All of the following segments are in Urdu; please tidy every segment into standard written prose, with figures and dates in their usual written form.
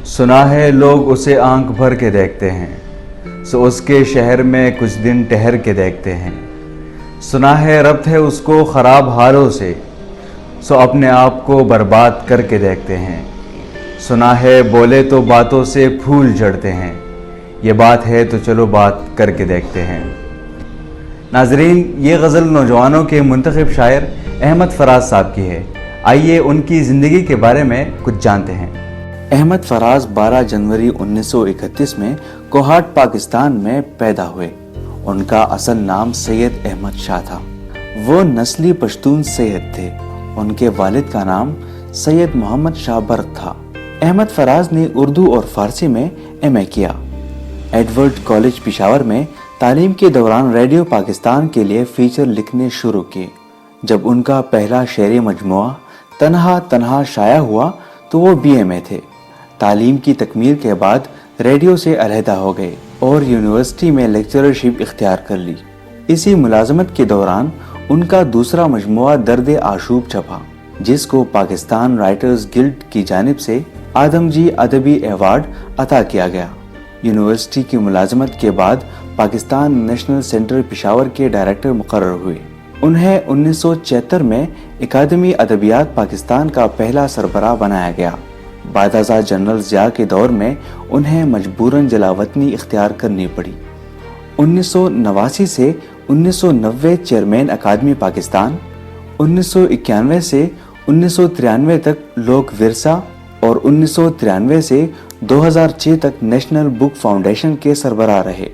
سنا ہے لوگ اسے آنکھ بھر کے دیکھتے ہیں، سو اس کے شہر میں کچھ دن ٹہر کے دیکھتے ہیں۔ سنا ہے ربط ہے اس کو خراب حالوں سے، سو اپنے آپ کو برباد کر کے دیکھتے ہیں۔ سنا ہے بولے تو باتوں سے پھول جھڑتے ہیں، یہ بات ہے تو چلو بات کر کے دیکھتے ہیں۔ ناظرین، یہ غزل نوجوانوں کے منتخب شاعر احمد فراز صاحب کی ہے۔ آئیے ان کی زندگی کے بارے میں کچھ جانتے ہیں۔ احمد فراز 12 جنوری 1931 میں کوہاٹ پاکستان میں پیدا ہوئے۔ ان کا اصل نام سید احمد شاہ تھا۔ وہ نسلی پشتون سید تھے۔ ان کے والد کا نام سید محمد شاہ برق تھا۔ احمد فراز نے اردو اور فارسی میں ایم اے کیا۔ ایڈورڈ کالج پشاور میں تعلیم کے دوران ریڈیو پاکستان کے لیے فیچر لکھنے شروع کیے۔ جب ان کا پہلا شعری مجموعہ تنہا تنہا شائع ہوا تو وہ بی اے میں تھے۔ تعلیم کی تکمیل کے بعد ریڈیو سے علیحدہ ہو گئے اور یونیورسٹی میں لیکچررشپ اختیار کر لی۔ اسی ملازمت کے دوران ان کا دوسرا مجموعہ درد آشوب چھپا، جس کو پاکستان رائٹرز گلڈ کی جانب سے آدم جی ادبی ایوارڈ عطا کیا گیا۔ یونیورسٹی کی ملازمت کے بعد پاکستان نیشنل سینٹر پشاور کے ڈائریکٹر مقرر ہوئے۔ انہیں 1976 میں اکادمی ادبیات پاکستان کا پہلا سربراہ بنایا گیا۔ بعد ازاں جنرل ضیاء کے دور میں انہیں مجبوراً جلاوطنی اختیار کرنی پڑی۔ 1989 سے 1990 چیئرمین اکادمی پاکستان، 1991 سے 1993 تک لوک ورثہ اور 1993 سے 2006 تک نیشنل بک فاؤنڈیشن کے سربراہ رہے۔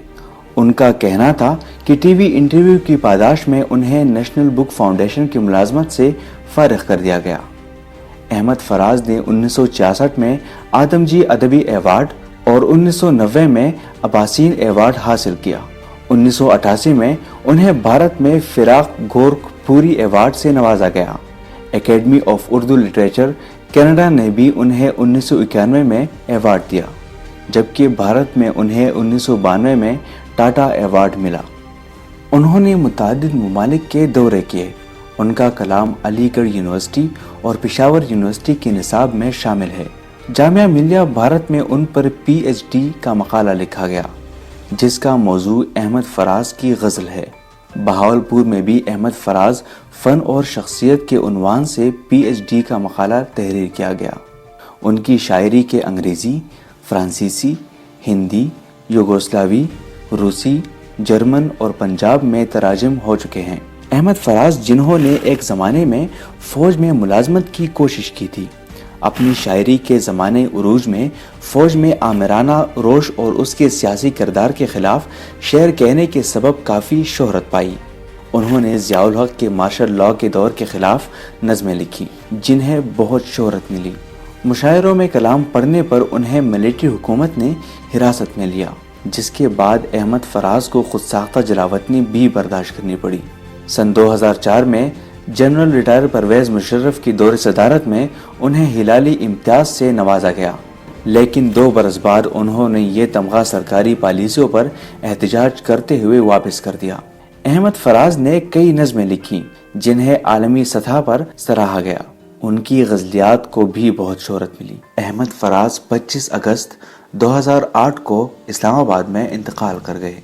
ان کا کہنا تھا کہ ٹی وی انٹرویو کی پاداش میں انہیں نیشنل بک فاؤنڈیشن کی ملازمت سے فارغ کر دیا گیا۔ احمد فراز نے 1966 میں آدم جی ادبی ایوارڈ اور 1990 میں عباسین ایوارڈ حاصل کیا۔ 1988 میں انہیں بھارت میں فراق گورکھ پوری ایوارڈ سے نوازا گیا۔ Academy of Urdu literature Canada نے بھی انہیں 1991 میں ایوارڈ دیا، جبکہ بھارت میں انہیں 1992 میں ٹاٹا ایوارڈ ملا۔ انہوں نے متعدد ممالک کے دورے کیے۔ ان کا کلام علی گڑھ یونیورسٹی اور پشاور یونیورسٹی کے نصاب میں شامل ہے۔ جامعہ ملیہ بھارت میں ان پر پی ایچ ڈی کا مقالہ لکھا گیا، جس کا موضوع احمد فراز کی غزل ہے۔ بہاولپور میں بھی احمد فراز فن اور شخصیت کے عنوان سے پی ایچ ڈی کا مقالہ تحریر کیا گیا۔ ان کی شاعری کے انگریزی، فرانسیسی، ہندی، یوگوسلاوی، روسی، جرمن اور پنجاب میں تراجم ہو چکے ہیں۔ احمد فراز، جنہوں نے ایک زمانے میں فوج میں ملازمت کی کوشش کی تھی، اپنی شاعری کے زمانے عروج میں فوج میں آمرانہ روش اور اس کے سیاسی کردار کے خلاف شعر کہنے کے سبب کافی شہرت پائی۔ انہوں نے ضیاء الحق کے مارشل لاء کے دور کے خلاف نظمیں لکھی، جنہیں بہت شہرت ملی۔ مشاعروں میں کلام پڑھنے پر انہیں ملٹری حکومت نے حراست میں لیا، جس کے بعد احمد فراز کو خود ساختہ جلاوطنی بھی برداشت کرنی پڑی۔ سن 2004 میں جنرل ریٹائر پرویز مشرف کی دور صدارت میں انہیں ہلالی امتیاز سے نوازا گیا، لیکن 2 برس بعد انہوں نے یہ تمغہ سرکاری پالیسیوں پر احتجاج کرتے ہوئے واپس کر دیا۔ احمد فراز نے کئی نظمیں لکھیں جنہیں عالمی سطح پر سراہا گیا۔ ان کی غزلیات کو بھی بہت شہرت ملی۔ احمد فراز 25 اگست 2008 کو اسلام آباد میں انتقال کر گئے۔